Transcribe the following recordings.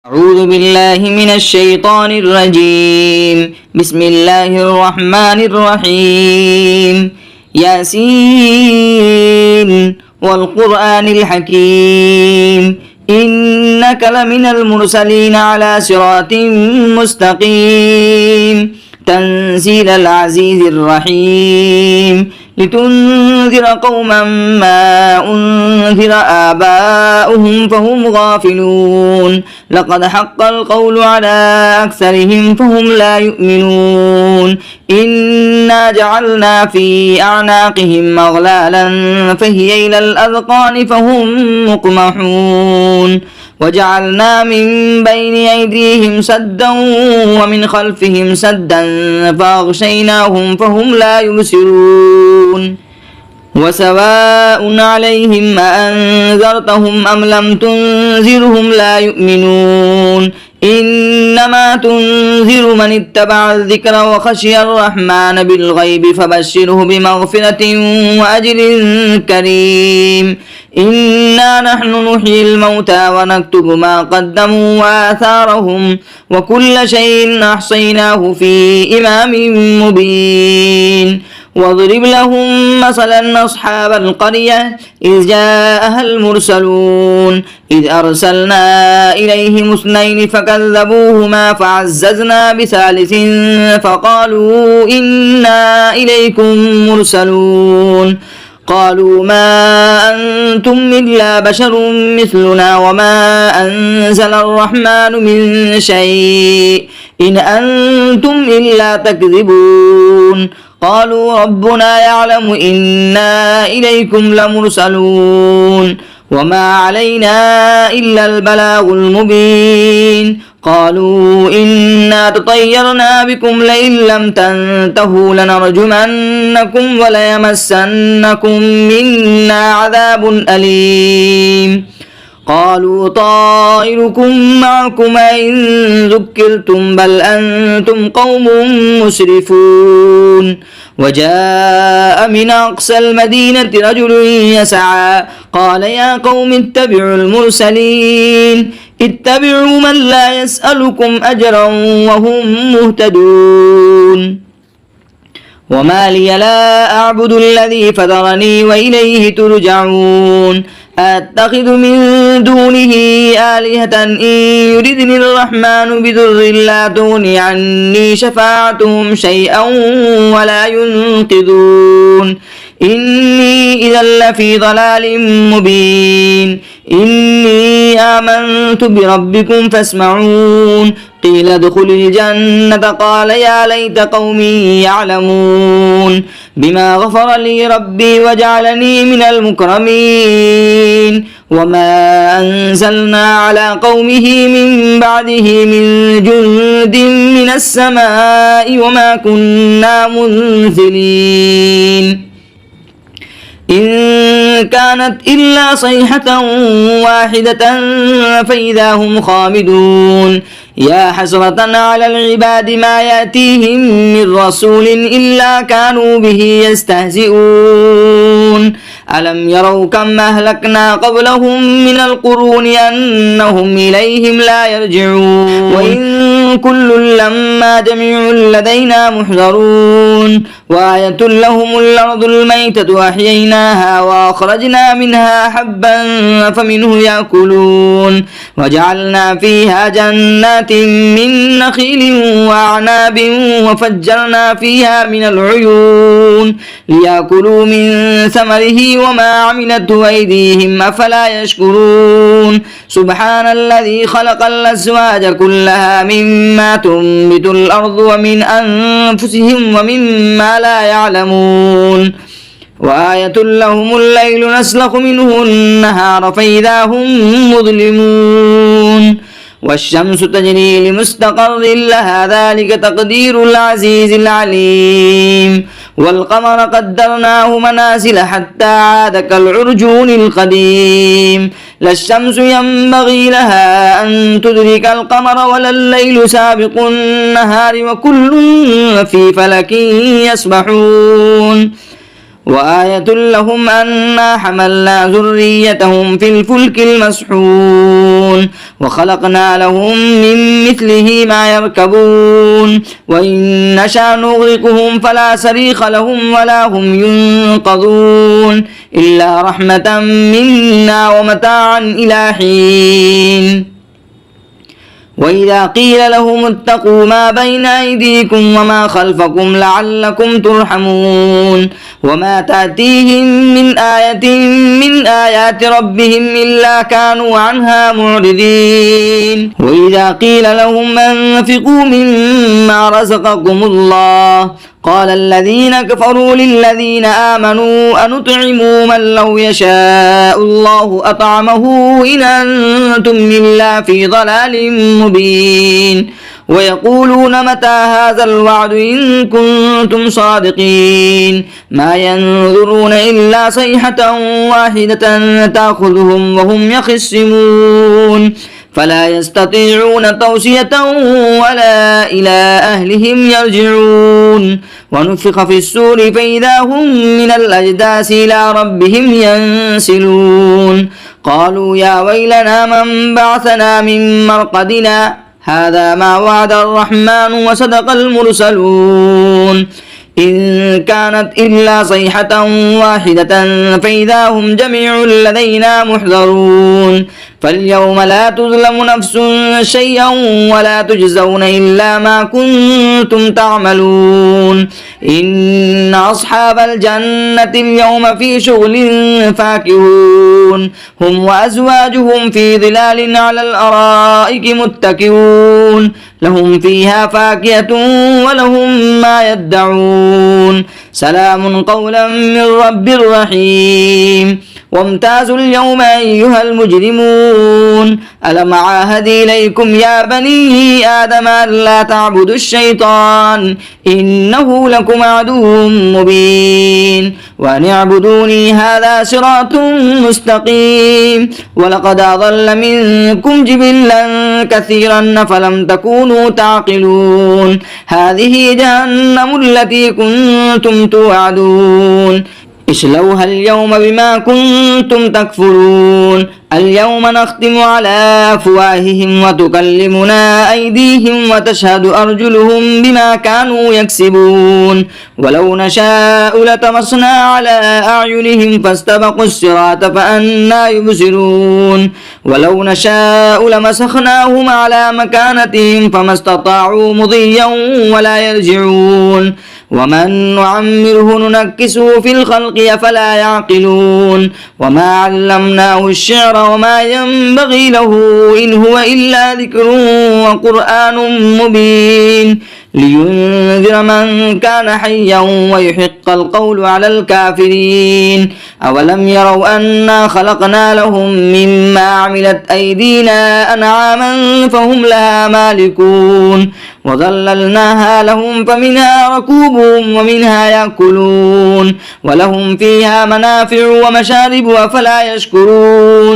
أعوذ بالله من الشيطان الرجيم. بسم الله الرحمن الرحيم. ياسين والقرآن الحكيم إنك لمن المرسلين على صراط مستقيم تنزيل العزيز الرحيم لتنذر قوما ما أنذر آباؤهم فهم غافلون لقد حق القول على أكثرهم فهم لا يؤمنون إنا جعلنا في أعناقهم أغلالا فهي إلى الأذقان فهم مقمحون وجعلنا من بين أيديهم سدا ومن خلفهم سدا فأغشيناهم فهم لا يبصرون وسواء عليهم أأنذرتهم أم لم تنذرهم لا يؤمنون إنما تنذر من اتبع الذكر وخشي الرحمن بالغيب فبشره بمغفرة وأجر كريم إنا نحن نحيي الموتى ونكتب ما قدموا وآثارهم وكل شيء أحصيناه في إمام مبين واضرب لهم مثلا أصحاب القرية إذ جاءها المرسلون إذ أرسلنا إليهم اثنين فكذبوهما فعززنا بثالث فقالوا إنا إليكم مرسلون قالوا ما أنتم إلا بشر مثلنا وما أنزل الرحمن من شيء إن أنتم إلا تكذبون قالوا ربنا يعلم إنا إليكم لمرسلون وما علينا إلا البلاغ المبين قالوا إنا تطيرنا بكم لئن لم تنتهوا لنرجمنكم وليمسنكم منا عذاب أليم قالوا طائركم معكم إن ذكرتم بل أنتم قوم مسرفون وجاء من أقصى المدينة رجل يسعى قال يا قوم اتبعوا المرسلين اتبعوا من لا يسألكم أجرا وهم مهتدون وما لي لا أعبد الذي فطرني وإليه ترجعون أتخذ من دونه آلهة إن يردني الرحمن بضر لا تغني عني شفاعتهم شيئا ولا ينقذون إني إذا لفي ضلال مبين إني آمنت بربكم فاسمعون قيل ادخل الجنة قال يا ليت قومي يعلمون بما غفر لي ربي وجعلني من المكرمين وما أنزلنا على قومه من بعده من جند من السماء وما كنا منزلين إن كانت إلا صيحة واحدة فإذا هم خامدون يا حسرة على العباد ما يأتيهم من رسول إلا كانوا به يستهزئون ألم يروا كم أهلكنا قبلهم من القرون أنهم إليهم لا يرجعون وإن كل لما جميع لدينا محضرون وآية لهم الأرض الميتة أحييناها وأخرجنا منها حبا فمنه يأكلون وجعلنا فيها جنات من نخيل وأعناب وفجرنا فيها من العيون ليأكلوا من ثمره وما عملته أيديهم أفلا يشكرون سبحان الذي خلق الأزواج كلها مما تنبت الأرض ومن أنفسهم ومما لا يعلمون وآية لهم الليل نسلخ منه النهار فإذا هم مظلمون والشمس تجري لمستقر لها ذلك تقدير العزيز العليم والقمر قدرناه منازل حتى عاد كالعرجون القديم لا الشمس ينبغي لها أن تدرك القمر ولا الليل سابق النهار وكل في فلك يسبحون وآية لهم أنا حملنا ذريتهم في الفلك المسحون وخلقنا لهم من مثله ما يركبون وإن نشأ نغرقهم فلا صريخ لهم ولا هم ينقذون إلا رحمة منا ومتاعا إلى حين. وإذا قيل لهم اتقوا ما بين أيديكم وما خلفكم لعلكم ترحمون وما تأتيهم من آية من آيات ربهم إلا كانوا عنها معرضين. وإذا قيل لهم أنفقوا مما رزقكم الله قال الذين كفروا للذين آمنوا أنطعم من لو يشاء الله أطعمه إن أنتم إلا في ضلال مبين. ويقولون متى هذا الوعد إن كنتم صادقين ما ينظرون إلا صيحة واحدة تأخذهم وهم يخصمون فلا يستطيعون توصية ولا إلى أهلهم يرجعون. ونفخ في السور فإذا هم من الأجداث إلى ربهم ينسلون قالوا يا ويلنا من بعثنا من مرقدنا هذا ما وعد الرحمن وصدق المرسلون إن كانت إلا صيحة واحدة فإذا هم جميع لدينا محضرون. فاليوم لا تظلم نفس شيئا ولا تجزون إلا ما كنتم تعملون إن أصحاب الجنة اليوم في شغل فاكهون هم وأزواجهم في ظلال على الأرائك متكئون لهم فيها فاكهة ولهم ما يدعون سلام قولا من رب رحيم. وامتازوا اليوم أيها المجرمون ألم عاهد إليكم يا بني آدم ألا تعبدوا الشيطان إنه لكم عدو مبين وأن اعبدوني هذا صراط مستقيم. ولقد أضل منكم جبلا كثيرا فلم تكونوا تعقلون هذه جهنم التي كنتم توعدون اصلوها اليوم بما كنتم تكفرون اليوم نختم على أفواههم وتكلمنا أيديهم وتشهد أرجلهم بما كانوا يكسبون ولو نشاء لطمسنا على أعينهم فاستبقوا الصراط فأنى يبصرون ولو نشاء لمسخناهم على مكانتهم فما استطاعوا مضيا ولا يرجعون ومن نعمره ننكسه في الخلق أفلا يعقلون وما علمناه الشعر وما ينبغي له إن هو إلا ذكر وقرآن مبين لينذر من كان حيا ويحق القول على الكافرين. أولم يروا أنا خلقنا لهم مما عملت أيدينا أنعاما فهم لها مالكون وظللناها لهم فمنها ركوبهم ومنها يأكلون ولهم فيها منافع ومشارب أفلا يشكرون.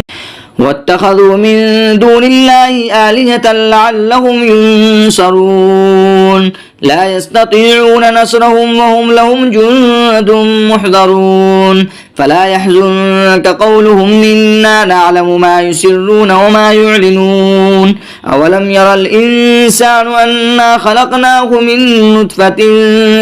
واتخذوا من دون الله آلهة لعلهم ينصرون لا يستطيعون نصرهم وهم لهم جند محضرون فلا يحزنك قولهم إنا نعلم ما يسرون وما يعلنون. أولم يرى الإنسان أنا خلقناه من نطفة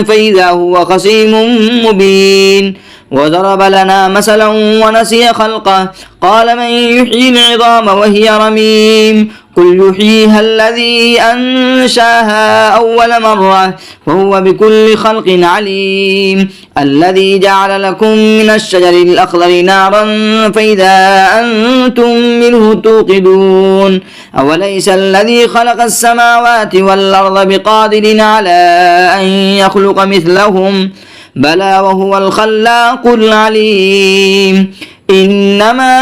فإذا هو خصيم مبين وضرب لنا مثلا ونسي خلقه قال من يحيي العظام وهي رميم قل يحييها الذي أنشاها أول مرة وهو بكل خلق عليم الذي جعل لكم من الشجر الأخضر نارا فإذا أنتم منه توقدون أوليس الذي خلق السماوات والأرض بقادر على أن يخلق مثلهم بلى وهو الخلاق العليم. إنما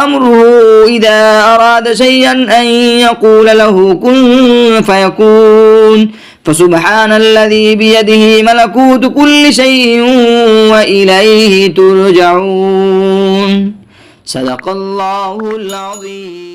أمره إذا أراد شيئا أن يقول له كن فيكون فسبحان الذي بيده ملكوت كل شيء وإليه ترجعون. صدق الله العظيم.